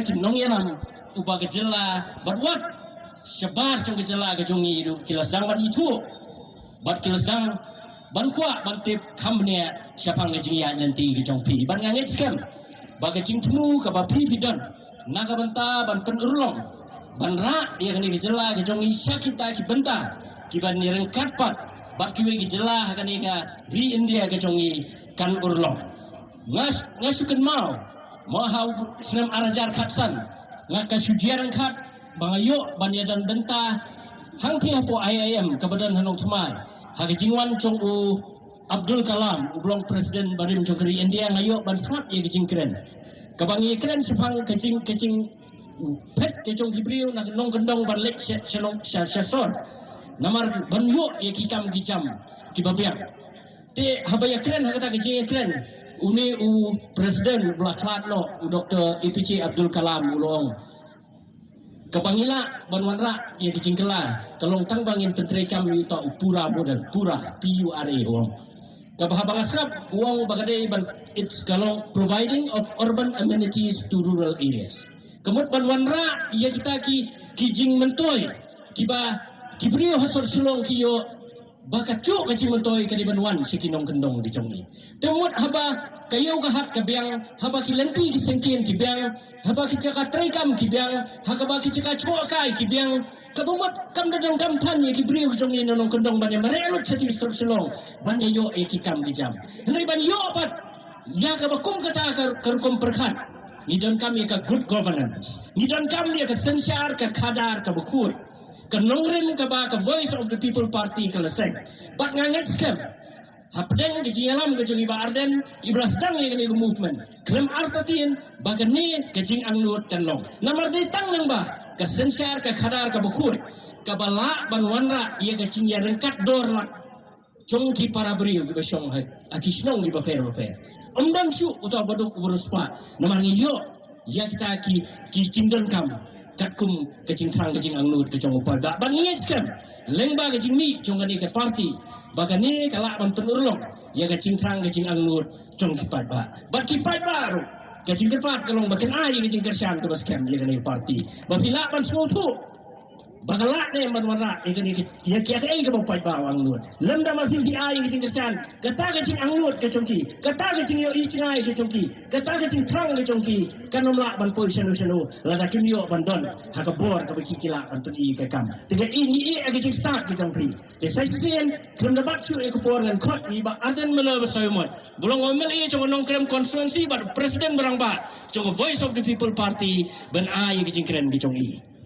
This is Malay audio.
ki nong yaram uba gejala but what sebar jong gejala ke jong iru kilas dang ban itu but kilas dang ban kwa ban tip kamne siapang gejia nanti ke jong pi ban ngangit scam baga jing tmu ka ba pi don naga banta ban pen urlong ban ra dia kani gejala ke jong isya kita ki benta ki ban ni rengkat pat bat ki we gejala kani ka ri India ke jong i kan urlong ngasukan mau hau senam arajar khatsan ngaka sujiaran khat bangayo banyadan benta hangti hapo IIM kabadan hanong thmai hagi jingwan chong u Abdul Kalam ublong presiden barim chong kri India ngayo ban smart ye gijing kren kabangi kren sepang kecing pet ke chong hibriu nak nong gendong ban lek selong sor namar ban yo ye kikam kicam kibabiak te habaya kren hagata gijing kren uni u presiden belaklat lo u Dr. APJ Abdul Kalam ulong kebangila banwanra ya kecingkela kalong tang bangin penteri kami ta pura model pura PURA uang kabahabangas krap uang bagade ban it's kalong providing of urban amenities to rural areas kemut banwanra ya kita kijing mentoy tiba kibrio hasor sulong kiyo baka cuk kecing mentoy kadi banwan sikinong kendong di congi temut haba kayaw kahat kabyang haba kilanti kisengkin kibyang haba kicaka traikam kibyang haba kicaka chokai kibyang kabumot kam dadang kam tan ye kibriu congi nonong kendong banya marelot sa tilistor sulong banya yo e kikam kijam henry ban yo apat ya kabakum kata karukom perkhat ngidon kami ka good governance ngidon kami ka sensyar ka kadar ka bukur kanongrim ka ba ka voice of the people party kalaseng bat nganget scam hapdeng ke jingalam ke jongi ba arden ibras dang ye ke movement klem artatin bagani ke jing angnut kanlong namar de tang nang ba ka sensyar ka khadar ka bukur ka bala banwanra ye ke jing ya rengkat dor la jongki para brio ke besong hai akisnong di baper omdam syu uta baduk uruspa namar ngiyo ya kita ki jingdon kam katkum kecing terang kecing angnut kecong upal ba ban ngiet scam lengba kecing mi jongani ke party bagani kalak ban penurlong ya kecing terang kecing angnut jong kipat ba bat kipat baru kecing kipat kalong bakan ai kecing kersan ke scam ya kani party babila ban semua tu bagalak ne ban warna ya ki ai ke bapai ba angnut lemda ma fi ai kecing kersan kata kecing angnut kecongki kata kecing yo i cingai kecongki kata kecing terang kecongki kanom la ban poi senu lada kimyo ban don haka bor ka baki kila ban pun i ka kam tiga ini kecing start kecongki de sai sien klem da batsu e ko por ngan khot i ba aden melo basai mot bulong omel i chong nong krem constituency ba presiden barang ba chong voice of the people party ban ai kecing kren kecong i